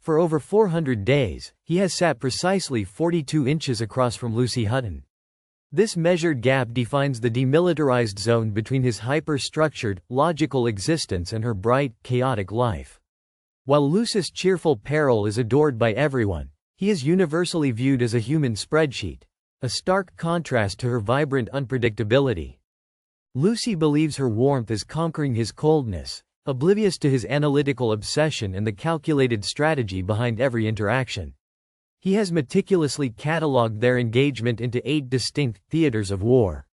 For over 400 days, he has sat precisely 42 inches across from Lucy Hutton. This measured gap defines the demilitarized zone between his hyper-structured, logical existence and her bright, chaotic life. While Lucy's cheerful peril is adored by everyone, he is universally viewed as a human spreadsheet, a stark contrast to her vibrant unpredictability. Lucy believes her warmth is conquering his coldness, oblivious to his analytical obsession and the calculated strategy behind every interaction. He has meticulously catalogued their engagement into 8 distinct theaters of war.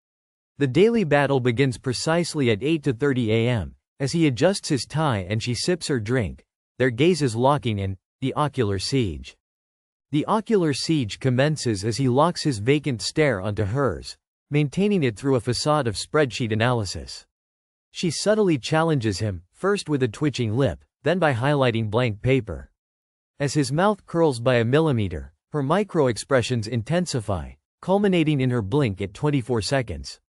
The daily battle begins precisely at 8:30 a.m., as he adjusts his tie and she sips her drink, their gazes locking in, the ocular siege. The ocular siege commences as he locks his vacant stare onto hers, maintaining it through a facade of spreadsheet analysis. She subtly challenges him, first with a twitching lip, then by highlighting blank paper. As his mouth curls by a millimeter, her micro-expressions intensify, culminating in her blink at 24 seconds.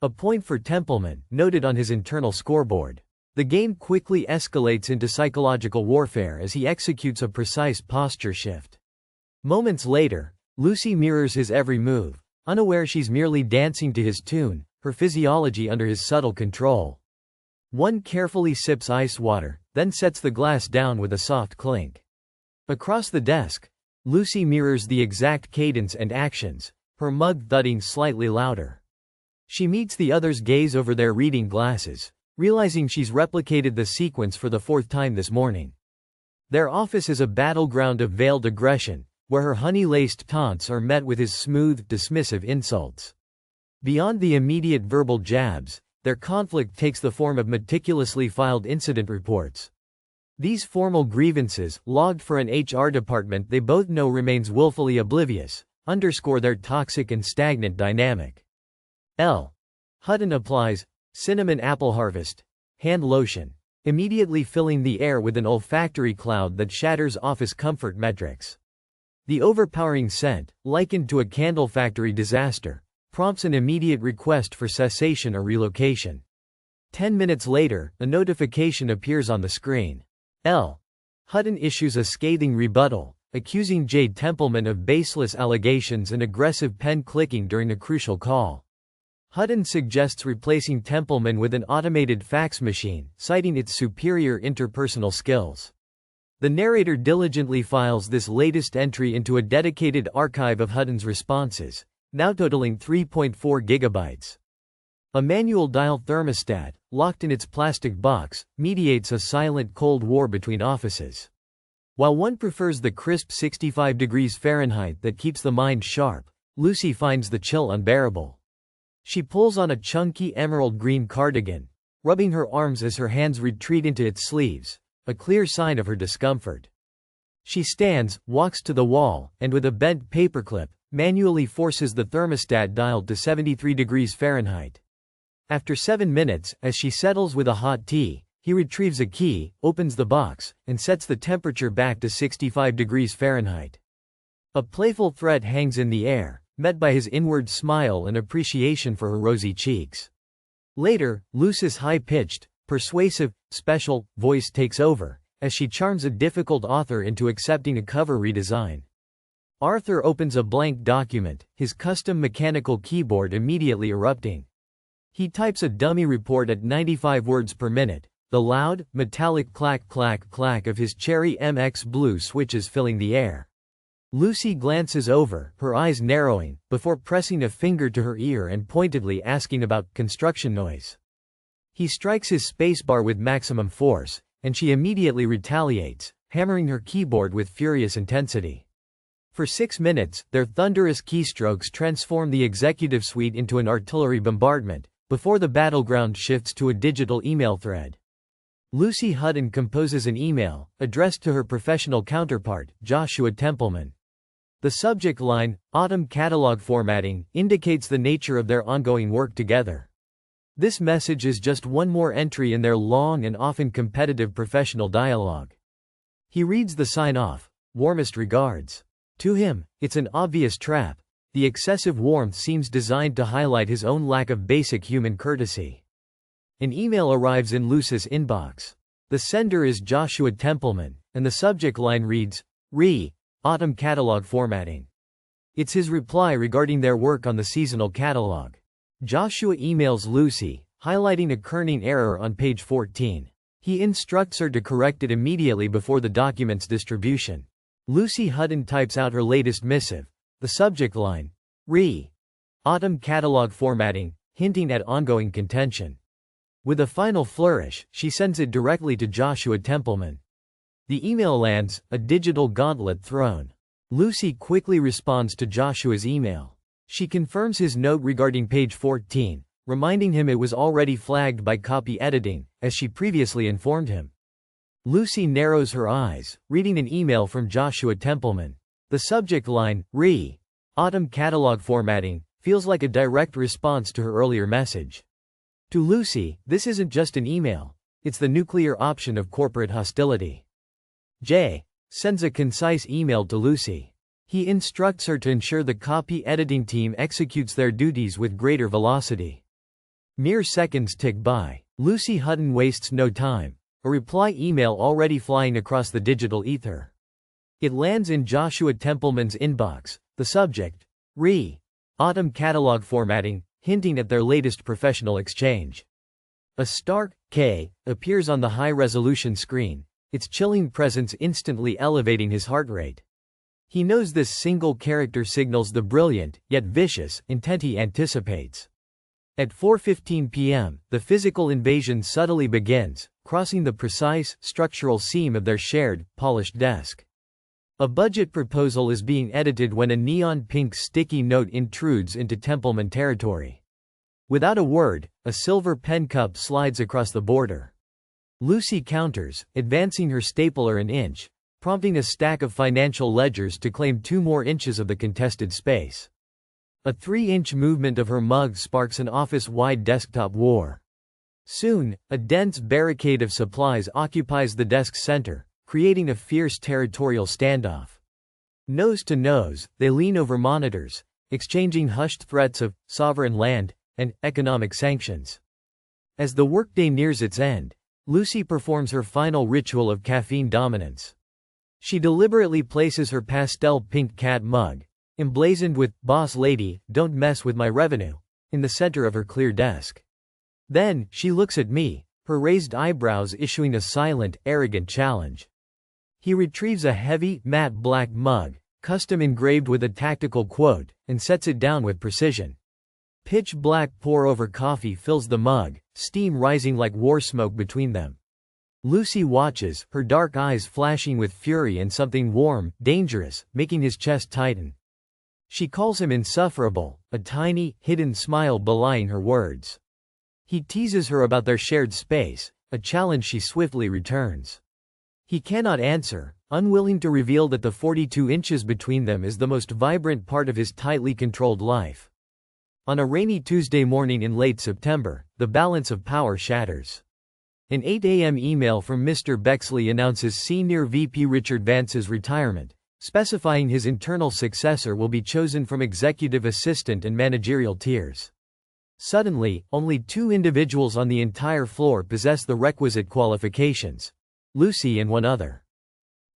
A point for Templeman, noted on his internal scoreboard. The game quickly escalates into psychological warfare as he executes a precise posture shift. Moments later, Lucy mirrors his every move, unaware she's merely dancing to his tune, her physiology under his subtle control. One carefully sips ice water, then sets the glass down with a soft clink. Across the desk, Lucy mirrors the exact cadence and actions, her mug thudding slightly louder. She meets the others' gaze over their reading glasses, realizing she's replicated the sequence for the 4th time this morning. Their office is a battleground of veiled aggression, where her honey-laced taunts are met with his smooth, dismissive insults. Beyond the immediate verbal jabs, their conflict takes the form of meticulously filed incident reports. These formal grievances, logged for an HR department they both know remains willfully oblivious, underscore their toxic and stagnant dynamic. Hutton applies cinnamon apple harvest hand lotion, immediately filling the air with an olfactory cloud that shatters office comfort metrics. The overpowering scent, likened to a candle factory disaster, prompts an immediate request for cessation or relocation. 10 minutes later, a notification appears on the screen. Hutton issues a scathing rebuttal, accusing Jade Templeman of baseless allegations and aggressive pen clicking during a crucial call. Hutton suggests replacing Templeman with an automated fax machine, citing its superior interpersonal skills. The narrator diligently files this latest entry into a dedicated archive of Hutton's responses, now totaling 3.4 gigabytes. A manual dial thermostat, locked in its plastic box, mediates a silent Cold War between offices. While one prefers the crisp 65 degrees Fahrenheit that keeps the mind sharp, Lucy finds the chill unbearable. She pulls on a chunky emerald green cardigan, rubbing her arms as her hands retreat into its sleeves, a clear sign of her discomfort. She stands, walks to the wall, and with a bent paperclip, manually forces the thermostat dial to 73 degrees Fahrenheit. After 7 minutes, as she settles with a hot tea, he retrieves a key, opens the box, and sets the temperature back to 65 degrees Fahrenheit. A playful threat hangs in the air, met by his inward smile and appreciation for her rosy cheeks. Later, Lucy's high-pitched, persuasive, special voice takes over, as she charms a difficult author into accepting a cover redesign. Arthur opens a blank document, his custom mechanical keyboard immediately erupting. He types a dummy report at 95 words per minute, the loud, metallic clack-clack-clack of his Cherry MX Blue switches filling the air. Lucy glances over, her eyes narrowing, before pressing a finger to her ear and pointedly asking about construction noise. He strikes his spacebar with maximum force, and she immediately retaliates, hammering her keyboard with furious intensity. For 6 minutes, their thunderous keystrokes transform the executive suite into an artillery bombardment, before the battleground shifts to a digital email thread. Lucy Hutton composes an email, addressed to her professional counterpart, Joshua Templeman. The subject line, Autumn Catalog Formatting, indicates the nature of their ongoing work together. This message is just one more entry in their long and often competitive professional dialogue. He reads the sign-off, warmest regards. To him, it's an obvious trap. The excessive warmth seems designed to highlight his own lack of basic human courtesy. An email arrives in Lucy's inbox. The sender is Joshua Templeman, and the subject line reads, Autumn catalog formatting. It's his reply regarding their work on the seasonal catalog. Joshua emails Lucy, highlighting a kerning error on page 14. He instructs her to correct it immediately before the document's distribution. Lucy Hutton types out her latest missive. The subject line, Autumn catalog formatting, hinting at ongoing contention. With a final flourish, she sends it directly to Joshua Templeman. The email lands, a digital gauntlet thrown. Lucy quickly responds to Joshua's email. She confirms his note regarding page 14, reminding him it was already flagged by copy editing, as she previously informed him. Lucy narrows her eyes, reading an email from Joshua Templeman. The subject line, Autumn catalog formatting, feels like a direct response to her earlier message. To Lucy, this isn't just an email, it's the nuclear option of corporate hostility. Jay sends a concise email to Lucy. He instructs her to ensure the copy editing team executes their duties with greater velocity. Mere seconds tick by. Lucy Hutton wastes no time. A reply email already flying across the digital ether. It lands in Joshua Templeman's inbox. The subject, Autumn catalog formatting, hinting at their latest professional exchange. A stark K appears on the high-resolution screen, its chilling presence instantly elevating his heart rate. He knows this single character signals the brilliant, yet vicious, intent he anticipates. At 4:15 p.m., the physical invasion subtly begins, crossing the precise, structural seam of their shared, polished desk. A budget proposal is being edited when a neon pink sticky note intrudes into Templeman territory. Without a word, a silver pen cup slides across the border. Lucy counters, advancing her stapler an inch, prompting a stack of financial ledgers to claim 2 more inches of the contested space. A 3-inch movement of her mug sparks an office-wide desktop war. Soon, a dense barricade of supplies occupies the desk's center, creating a fierce territorial standoff. Nose to nose, they lean over monitors, exchanging hushed threats of sovereign land and economic sanctions. As the workday nears its end, Lucy performs her final ritual of caffeine dominance. She deliberately places her pastel pink cat mug, emblazoned with "Boss Lady, don't mess with my revenue," in the center of her clear desk. Then, she looks at me, her raised eyebrows issuing a silent, arrogant challenge. He retrieves a heavy, matte black mug, custom engraved with a tactical quote, and sets it down with precision. Pitch black pour-over coffee fills the mug, steam rising like war smoke between them. Lucy watches, her dark eyes flashing with fury and something warm, dangerous, making his chest tighten. She calls him insufferable, a tiny, hidden smile belying her words. He teases her about their shared space, a challenge she swiftly returns. He cannot answer, unwilling to reveal that the 42 inches between them is the most vibrant part of his tightly controlled life. On a rainy Tuesday morning in late September, the balance of power shatters. An 8 a.m. email from Mr. Bexley announces Senior VP Richard Vance's retirement, specifying his internal successor will be chosen from executive assistant and managerial tiers. Suddenly, only 2 individuals on the entire floor possess the requisite qualifications: Lucy and one other.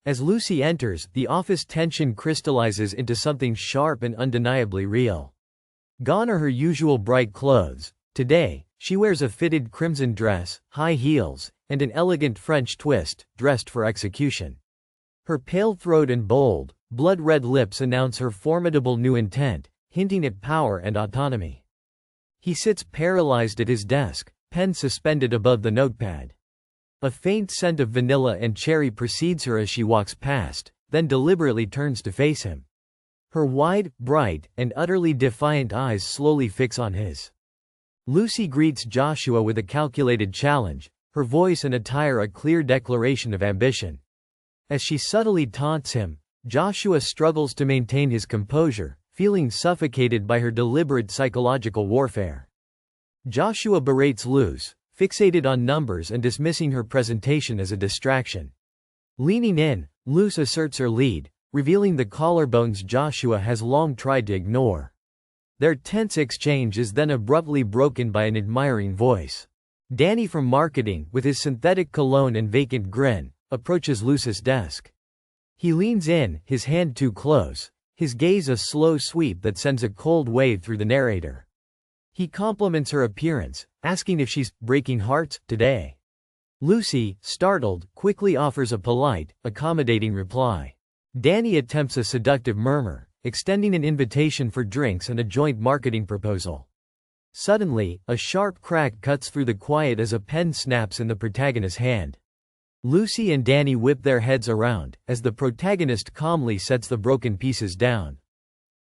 As Lucy enters, the office tension crystallizes into something sharp and undeniably real. Gone are her usual bright clothes. Today, she wears a fitted crimson dress, high heels, and an elegant French twist, dressed for execution. Her pale throat and bold, blood-red lips announce her formidable new intent, hinting at power and autonomy. He sits paralyzed at his desk, pen suspended above the notepad. A faint scent of vanilla and cherry precedes her as she walks past, then deliberately turns to face him. Her wide, bright, and utterly defiant eyes slowly fix on his. Lucy greets Joshua with a calculated challenge, her voice and attire a clear declaration of ambition. As she subtly taunts him, Joshua struggles to maintain his composure, feeling suffocated by her deliberate psychological warfare. Joshua berates Luz, fixated on numbers and dismissing her presentation as a distraction. Leaning in, Luz asserts her lead, revealing the collarbones Joshua has long tried to ignore. Their tense exchange is then abruptly broken by an admiring voice. Danny from marketing, with his synthetic cologne and vacant grin, approaches Lucy's desk. He leans in, his hand too close, his gaze a slow sweep that sends a cold wave through the narrator. He compliments her appearance, asking if she's breaking hearts today. Lucy, startled, quickly offers a polite, accommodating reply. Danny attempts a seductive murmur, extending an invitation for drinks and a joint marketing proposal. Suddenly, a sharp crack cuts through the quiet as a pen snaps in the protagonist's hand. Lucy and Danny whip their heads around, as the protagonist calmly sets the broken pieces down.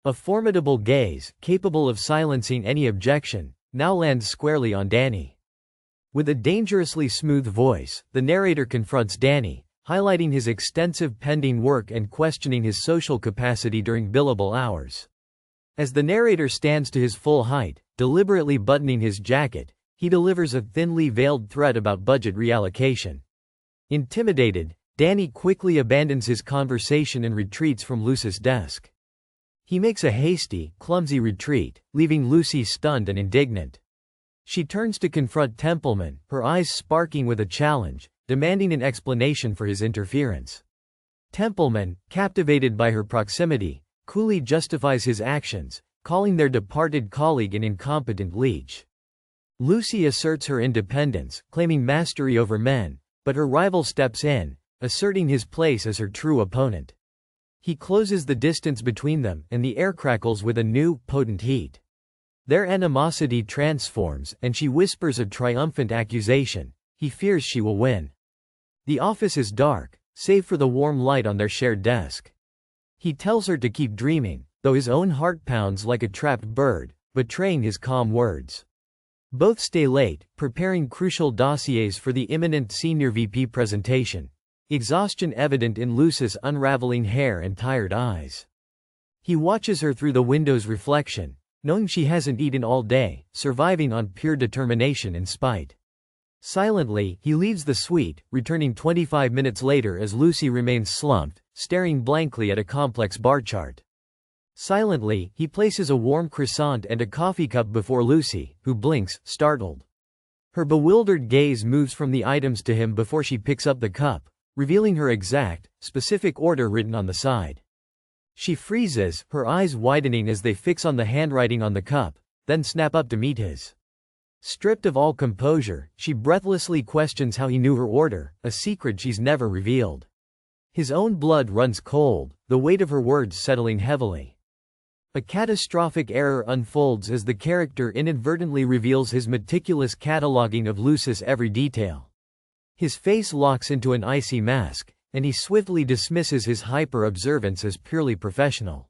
A formidable gaze, capable of silencing any objection, now lands squarely on Danny. With a dangerously smooth voice, the narrator confronts Danny, highlighting his extensive pending work and questioning his social capacity during billable hours. As the narrator stands to his full height, deliberately buttoning his jacket, he delivers a thinly veiled threat about budget reallocation. Intimidated, Danny quickly abandons his conversation and retreats from Lucy's desk. He makes a hasty, clumsy retreat, leaving Lucy stunned and indignant. She turns to confront Templeman, her eyes sparking with a challenge, demanding an explanation for his interference. Templeman, captivated by her proximity, coolly justifies his actions, calling their departed colleague an incompetent leech. Lucy asserts her independence, claiming mastery over men, but her rival steps in, asserting his place as her true opponent. He closes the distance between them, and the air crackles with a new, potent heat. Their animosity transforms, and she whispers a triumphant accusation. He fears she will win. The office is dark, save for the warm light on their shared desk. He tells her to keep dreaming, though his own heart pounds like a trapped bird, betraying his calm words. Both stay late, preparing crucial dossiers for the imminent senior VP presentation, exhaustion evident in Lucy's unraveling hair and tired eyes. He watches her through the window's reflection, knowing she hasn't eaten all day, surviving on pure determination and spite. Silently, he leaves the suite, returning 25 minutes later as Lucy remains slumped, staring blankly at a complex bar chart. Silently, he places a warm croissant and a coffee cup before Lucy, who blinks, startled. Her bewildered gaze moves from the items to him before she picks up the cup, revealing her exact, specific order written on the side. She freezes, her eyes widening as they fix on the handwriting on the cup, then snap up to meet his. Stripped of all composure, she breathlessly questions how he knew her order, a secret she's never revealed. His own blood runs cold, the weight of her words settling heavily. A catastrophic error unfolds as the character inadvertently reveals his meticulous cataloging of Lucy's every detail. His face locks into an icy mask, and he swiftly dismisses his hyper-observance as purely professional.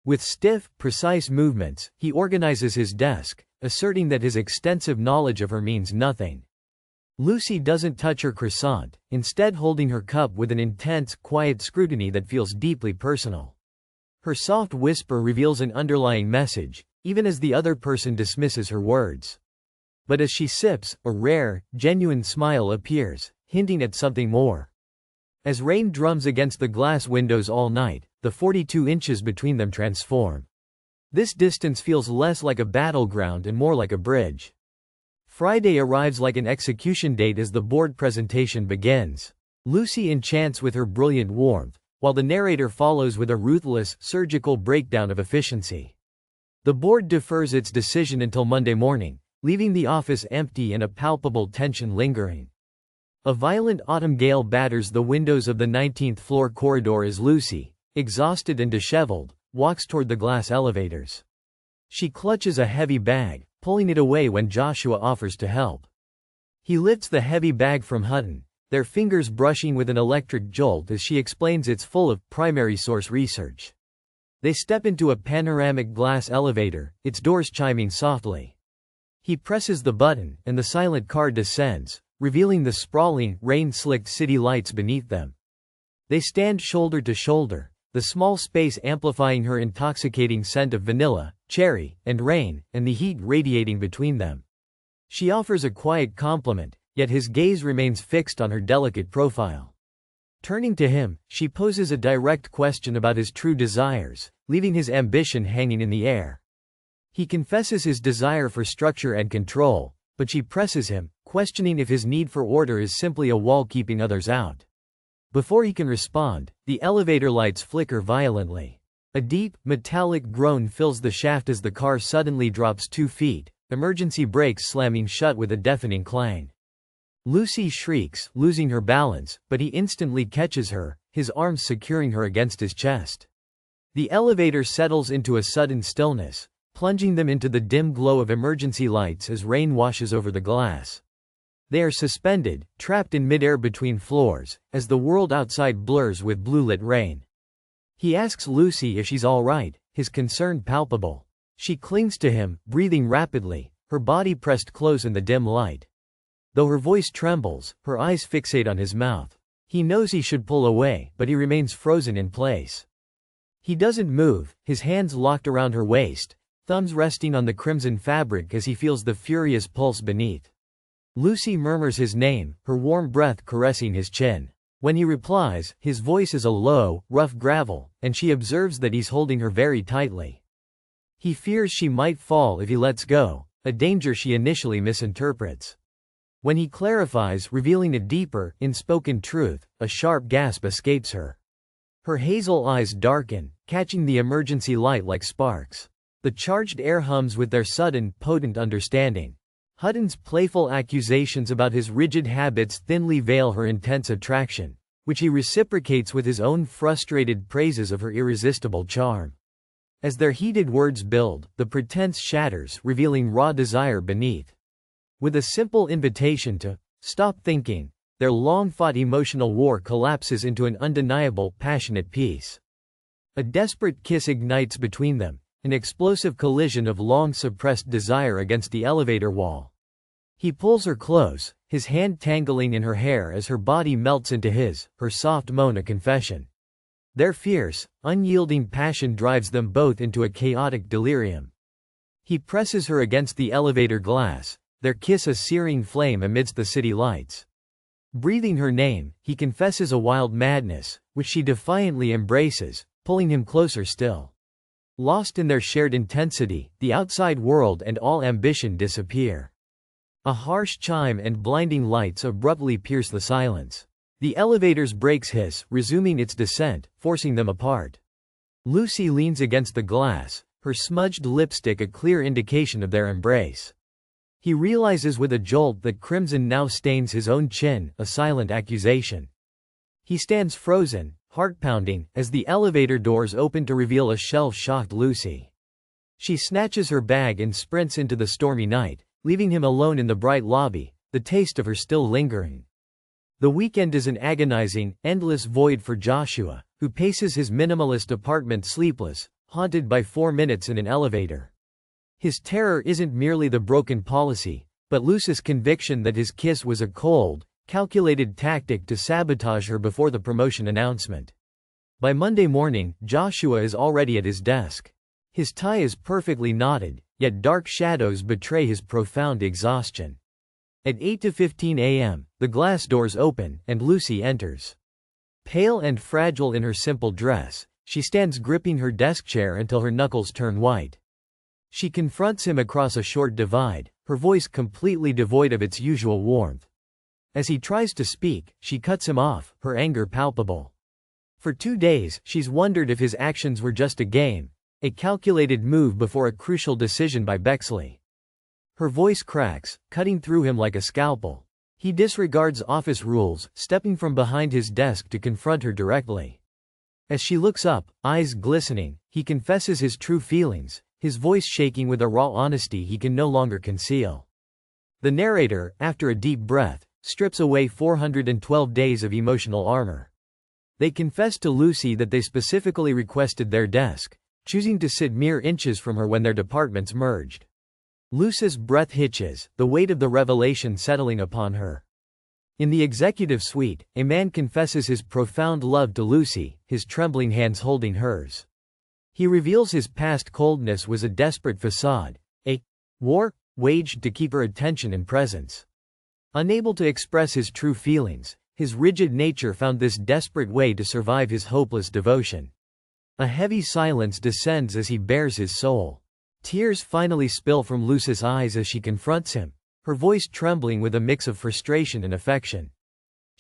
With stiff, precise movements, he organizes his desk, asserting that his extensive knowledge of her means nothing. Lucy doesn't touch her croissant, instead holding her cup with an intense, quiet scrutiny that feels deeply personal. Her soft whisper reveals an underlying message, even as the other person dismisses her words. But as she sips, a rare, genuine smile appears, hinting at something more. As rain drums against the glass windows all night, the 42 inches between them transform. This distance feels less like a battleground and more like a bridge. Friday arrives like an execution date as the board presentation begins. Lucy enchants with her brilliant warmth, while the narrator follows with a ruthless, surgical breakdown of efficiency. The board defers its decision until Monday morning, leaving the office empty and a palpable tension lingering. A violent autumn gale batters the windows of the 19th floor corridor as Lucy, exhausted and disheveled, walks toward the glass elevators. She clutches a heavy bag, pulling it away when Joshua offers to help. He lifts the heavy bag from Hutton, their fingers brushing with an electric jolt as she explains it's full of primary source research. They step into a panoramic glass elevator, its doors chiming softly. He presses the button, and the silent car descends, revealing the sprawling, rain-slicked city lights beneath them. They stand shoulder to shoulder, the small space amplifying her intoxicating scent of vanilla, cherry, and rain, and the heat radiating between them. She offers a quiet compliment, yet his gaze remains fixed on her delicate profile. Turning to him, she poses a direct question about his true desires, leaving his ambition hanging in the air. He confesses his desire for structure and control, but she presses him, questioning if his need for order is simply a wall keeping others out. Before he can respond, the elevator lights flicker violently. A deep, metallic groan fills the shaft as the car suddenly drops 2 feet, emergency brakes slamming shut with a deafening clang. Lucy shrieks, losing her balance, but he instantly catches her, his arms securing her against his chest. The elevator settles into a sudden stillness, plunging them into the dim glow of emergency lights as rain washes over the glass. They are suspended, trapped in midair between floors, as the world outside blurs with blue-lit rain. He asks Lucy if she's all right, his concern palpable. She clings to him, breathing rapidly, her body pressed close in the dim light. Though her voice trembles, her eyes fixate on his mouth. He knows he should pull away, but he remains frozen in place. He doesn't move, his hands locked around her waist, thumbs resting on the crimson fabric as he feels the furious pulse beneath. Lucy murmurs his name, her warm breath caressing his chin. When he replies, his voice is a low, rough gravel, and she observes that he's holding her very tightly. He fears she might fall if he lets go, a danger she initially misinterprets. When he clarifies, revealing a deeper, unspoken truth, a sharp gasp escapes her. Her hazel eyes darken, catching the emergency light like sparks. The charged air hums with their sudden, potent understanding. Hutton's playful accusations about his rigid habits thinly veil her intense attraction, which he reciprocates with his own frustrated praises of her irresistible charm. As their heated words build, the pretense shatters, revealing raw desire beneath. With a simple invitation to stop thinking, their long-fought emotional war collapses into an undeniable, passionate peace. A desperate kiss ignites between them, an explosive collision of long-suppressed desire against the elevator wall. He pulls her close, his hand tangling in her hair as her body melts into his, her soft moan a confession. Their fierce, unyielding passion drives them both into a chaotic delirium. He presses her against the elevator glass, their kiss a searing flame amidst the city lights. Breathing her name, he confesses a wild madness, which she defiantly embraces, pulling him closer still. Lost in their shared intensity, the outside world and all ambition disappear. A harsh chime and blinding lights abruptly pierce the silence. The elevator's brakes hiss, resuming its descent, forcing them apart. Lucy leans against the glass, her smudged lipstick a clear indication of their embrace. He realizes with a jolt that crimson now stains his own chin, a silent accusation. He stands frozen, heart pounding, as the elevator doors open to reveal a shell-shocked Lucy. She snatches her bag and sprints into the stormy night, leaving him alone in the bright lobby, the taste of her still lingering. The weekend is an agonizing, endless void for Joshua, who paces his minimalist apartment sleepless, haunted by 4 minutes in an elevator. His terror isn't merely the broken policy, but Lucy's conviction that his kiss was a cold, calculated tactic to sabotage her before the promotion announcement. By Monday morning, Joshua is already at his desk. His tie is perfectly knotted, yet dark shadows betray his profound exhaustion. At 8:15 a.m., the glass doors open, and Lucy enters. Pale and fragile in her simple dress, she stands gripping her desk chair until her knuckles turn white. She confronts him across a short divide, her voice completely devoid of its usual warmth. As he tries to speak, she cuts him off, her anger palpable. For 2 days, she's wondered if his actions were just a game, a calculated move before a crucial decision by Bexley. Her voice cracks, cutting through him like a scalpel. He disregards office rules, stepping from behind his desk to confront her directly. As she looks up, eyes glistening, he confesses his true feelings, his voice shaking with a raw honesty he can no longer conceal. The narrator, after a deep breath, strips away 412 days of emotional armor. They confess to Lucy that they specifically requested their desk, choosing to sit mere inches from her when their departments merged. Lucy's breath hitches, the weight of the revelation settling upon her. In the executive suite, a man confesses his profound love to Lucy, his trembling hands holding hers. He reveals his past coldness was a desperate facade, a war waged to keep her attention and presence. Unable to express his true feelings, his rigid nature found this desperate way to survive his hopeless devotion. A heavy silence descends as he bares his soul. Tears finally spill from Lucy's eyes as she confronts him, her voice trembling with a mix of frustration and affection.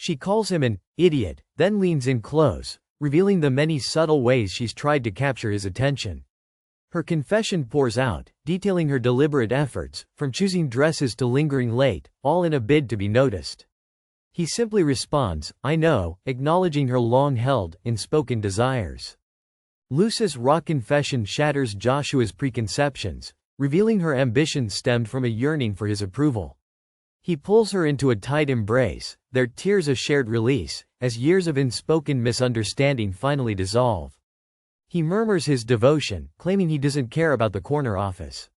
She calls him an idiot, then leans in close, revealing the many subtle ways she's tried to capture his attention. Her confession pours out, detailing her deliberate efforts, from choosing dresses to lingering late, all in a bid to be noticed. He simply responds, "I know," acknowledging her long-held, unspoken desires. Luce's raw confession shatters Joshua's preconceptions, revealing her ambition stemmed from a yearning for his approval. He pulls her into a tight embrace, their tears a shared release, as years of unspoken misunderstanding finally dissolve. He murmurs his devotion, claiming he doesn't care about the corner office.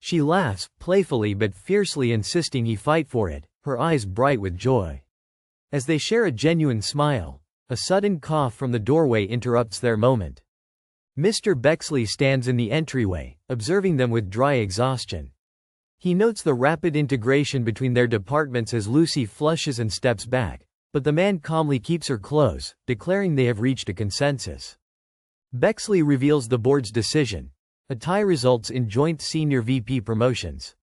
She laughs, playfully but fiercely insisting he fight for it, her eyes bright with joy. As they share a genuine smile, a sudden cough from the doorway interrupts their moment. Mr. Bexley stands in the entryway, observing them with dry exhaustion. He notes the rapid integration between their departments as Lucy flushes and steps back, but the man calmly keeps her close, declaring they have reached a consensus. Bexley reveals the board's decision. A tie results in joint senior VP promotions.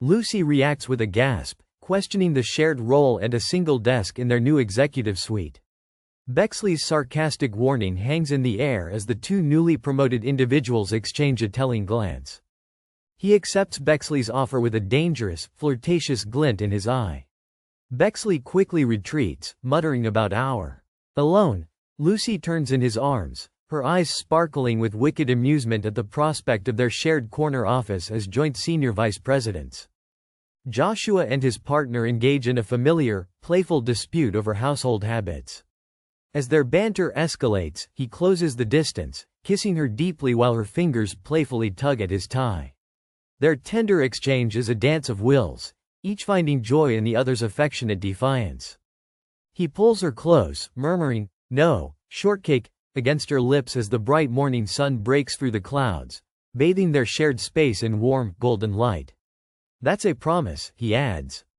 Lucy reacts with a gasp, questioning the shared role and a single desk in their new executive suite. Bexley's sarcastic warning hangs in the air as the two newly promoted individuals exchange a telling glance. He accepts Bexley's offer with a dangerous, flirtatious glint in his eye. Bexley quickly retreats, muttering about our. Alone, Lucy turns in his arms, her eyes sparkling with wicked amusement at the prospect of their shared corner office as joint senior vice presidents. Joshua and his partner engage in a familiar, playful dispute over household habits. As their banter escalates, he closes the distance, kissing her deeply while her fingers playfully tug at his tie. Their tender exchange is a dance of wills, each finding joy in the other's affectionate defiance. He pulls her close, murmuring, "No, shortcake," against her lips as the bright morning sun breaks through the clouds, bathing their shared space in warm, golden light. "That's a promise," he adds.